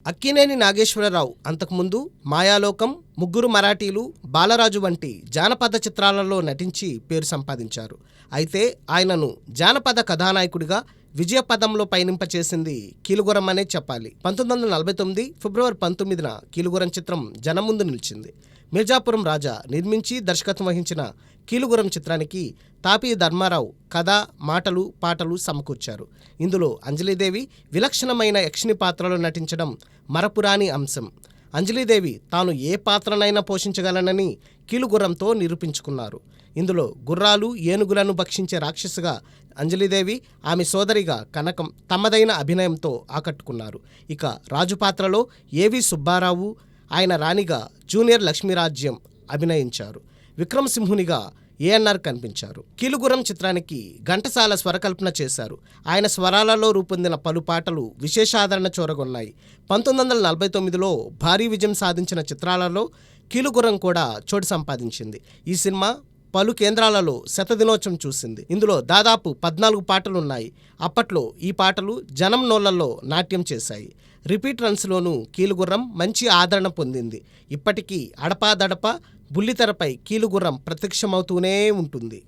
అక్కినేని నాగేశ్వరరావు అంతకుముందు మాయాలోకం, ముగ్గురు మరాఠీలు, బాలరాజు వంటి జానపద చిత్రాలలో నటించి పేరు సంపాదించారు. అయితే ఆయనను జానపద కథానాయకుడిగా విజయపథంలో పయనింపచేసింది కీలుగురం అనే చెప్పాలి. 1949 ఫిబ్రవరి 19న కీలుగురం చిత్రం జనం ముందు నిలిచింది. మిర్జాపురం రాజా నిర్మించి దర్శకత్వం వహించిన కీలుగురం చిత్రానికి తాపీ ధర్మారావు కథ, మాటలు, పాటలు సమకూర్చారు. ఇందులో అంజలీదేవి విలక్షణమైన యక్షిణి పాత్రలో నటించడం మరపురాని అంశం. అంజలీదేవి తాను ఏ పాత్రనైనా పోషించగలనని కీలుగుర్రంతో నిరూపించుకున్నారు. ఇందులో గుర్రాలు, ఏనుగులను భక్షించే రాక్షసుగా అంజలీదేవి, ఆమె సోదరిగా కనకం తమదైన అభినయంతో ఆకట్టుకున్నారు. ఇక రాజు పాత్రలో ఏవి సుబ్బారావు, ఆయన రాణిగా జూనియర్ లక్ష్మీరాజ్యం అభినయించారు. విక్రమసింహునిగా ఏఎన్ఆర్ కనిపించారు. కీలుగురం చిత్రానికి ఘంటసాల స్వరకల్పన చేశారు. ఆయన స్వరాలలో రూపొందిన పలు పాటలు విశేషాదరణ చూరగొన్నాయి. 1949లో భారీ విజయం సాధించిన చిత్రాలలో కీలుగురం కూడా చోటు సంపాదించింది. ఈ సినిమా పలు కేంద్రాలలో శతదినోత్సవం చూసింది. ఇందులో దాదాపు 14 పాటలున్నాయి. అప్పట్లో ఈ పాటలు జనం నోళ్లలో నాట్యం చేశాయి. రిపీట్ రన్స్లోనూ కీలుగుర్రం మంచి ఆదరణ పొందింది. ఇప్పటికీ అడపాదడప బుల్లితెరపై కీలుగుర్రం ప్రత్యక్షమవుతూనే ఉంటుంది.